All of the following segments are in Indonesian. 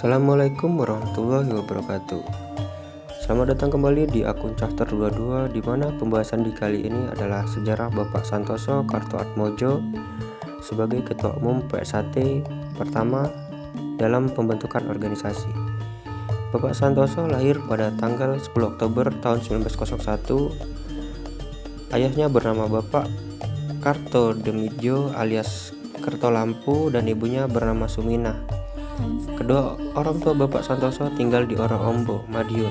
Assalamualaikum warahmatullahi wabarakatuh. Selamat datang kembali di akun Chapter 22, di mana pembahasan di kali ini adalah sejarah Bapak Santoso Kartoatmojo sebagai Ketua Umum PSAT pertama dalam pembentukan organisasi. Bapak Santoso lahir pada tanggal 10 Oktober tahun 1901. Ayahnya bernama Bapak Kartodemidjo alias Kertolampu dan ibunya bernama Suminah. Kedua orang tua Bapak Santoso tinggal di Oroombo, Madiun.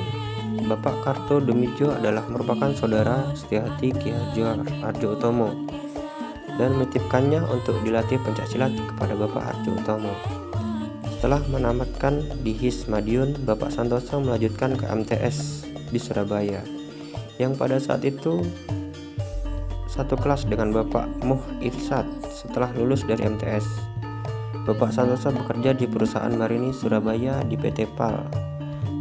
Bapak Kartodemidjo adalah merupakan saudara setiahati Ki Hajar Hardjoatomo dan menitipkannya untuk dilatih pencaksilat kepada Bapak Hardjoatomo. Setelah menamatkan di HIS Madiun, Bapak Santoso melanjutkan ke MTS di Surabaya, yang pada saat itu satu kelas dengan Bapak Muh Irsyad. Setelah lulus dari MTS, Bapak Santoso bekerja di perusahaan Marini Surabaya di PT PAL.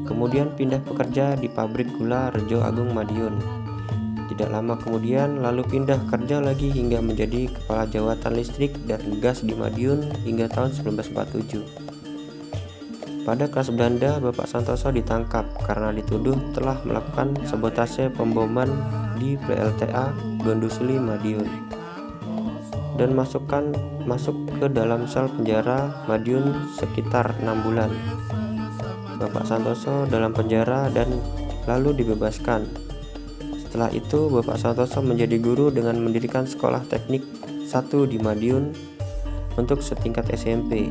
Kemudian pindah bekerja di pabrik gula Rejo Agung Madiun. Tidak lama kemudian lalu pindah kerja lagi hingga menjadi kepala jawatan listrik dan gas di Madiun hingga tahun 1947. Pada kelas Belanda, Bapak Santoso ditangkap karena dituduh telah melakukan sabotase pemboman di PLTA Gondosuli Madiun dan masuk ke dalam sel penjara Madiun sekitar 6 bulan. Bapak Santoso dalam penjara dan lalu dibebaskan. Setelah itu Bapak Santoso menjadi guru dengan mendirikan sekolah teknik 1 di Madiun untuk setingkat SMP.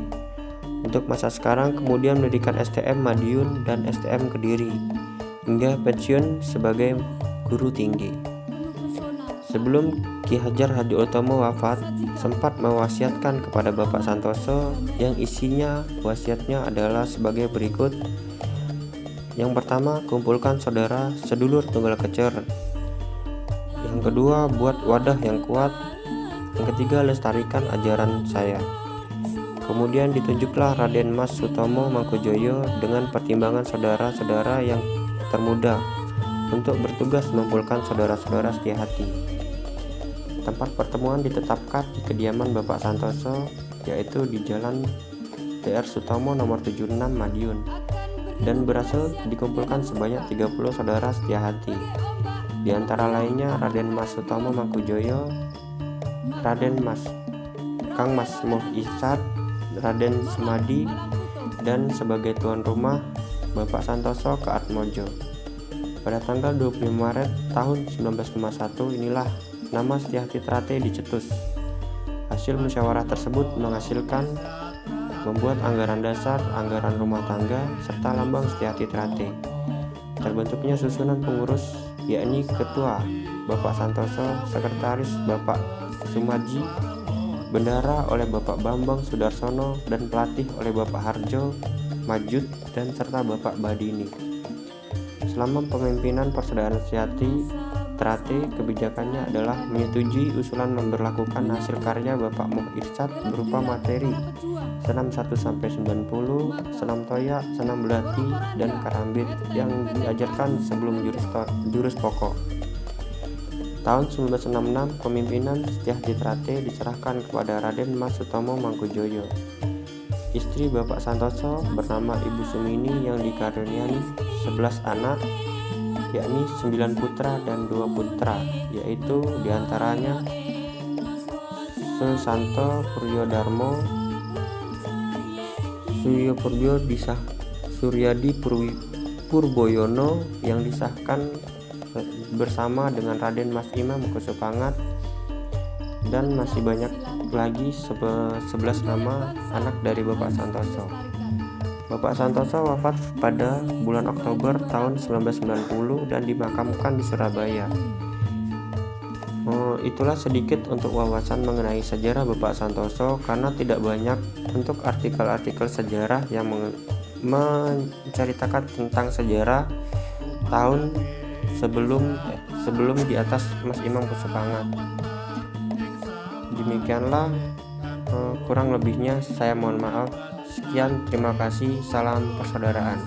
Untuk masa sekarang kemudian mendirikan STM Madiun dan STM Kediri hingga pensiun sebagai guru tinggi. Sebelum Ki Hajar Hardjoatomo wafat, sempat mewasiatkan kepada Bapak Santoso yang isinya wasiatnya adalah sebagai berikut. Yang pertama, kumpulkan saudara sedulur tunggal kecer. Yang kedua, buat wadah yang kuat. Yang ketiga, lestarikan ajaran saya. Kemudian ditunjuklah Raden Mas Sutomo Mangkujoyo dengan pertimbangan saudara-saudara yang termuda untuk bertugas mengumpulkan saudara-saudara setia hati. Tempat pertemuan ditetapkan di kediaman Bapak Santoso, yaitu di Jalan DR Sutomo nomor 76 Madiun, dan berhasil dikumpulkan sebanyak 30 saudara setia hati. Di antara lainnya Raden Mas Sutomo Mangkujoyo, Raden Mas Kang Mas Muh Irsyad, Raden Sumadi, dan sebagai tuan rumah Bapak Santoso ke Atmojo. Pada tanggal 25 Maret tahun 1951 inilah nama Setiahati Trate dicetus. Hasil musyawarah tersebut menghasilkan membuat anggaran dasar, anggaran rumah tangga, serta lambang Setiahati Trate. Terbentuknya susunan pengurus, yakni ketua Bapak Santoso, sekretaris Bapak Sumadji, bendara oleh Bapak Bambang Sudarsono, dan pelatih oleh Bapak Harjo Majud dan serta Bapak Badini. Selama pemimpinan Persaudaraan Setiahati Trate, kebijakannya adalah menyetujui usulan memberlakukan hasil karya Bapak Muh Irsyad berupa materi senam 1-90, senam toya, senam belati, dan karambit yang diajarkan sebelum jurus pokok. Tahun 1966, pemimpinan Setiahati Trate diserahkan kepada Raden Mas Sutomo Mangkujoyo. Istri Bapak Santoso bernama Ibu Sumini yang dikaruniai 11 anak, yakni 9 putra dan 2 putra, yaitu diantaranya Susanto Puryodarmo, Suryo disah Suryadi Purboyono yang disahkan bersama dengan Raden Mas Imam Kusupangat, dan masih banyak lagi 11 nama anak dari Bapak Santoso. Bapak Santoso wafat pada bulan Oktober tahun 1990 dan dimakamkan di Surabaya. Itulah sedikit untuk wawasan mengenai sejarah Bapak Santoso, karena tidak banyak untuk artikel-artikel sejarah yang menceritakan tentang sejarah tahun sebelum di atas Mas Imam Kusupangat. Demikianlah, kurang lebihnya saya mohon maaf. Sekian, terima kasih, salam persaudaraan.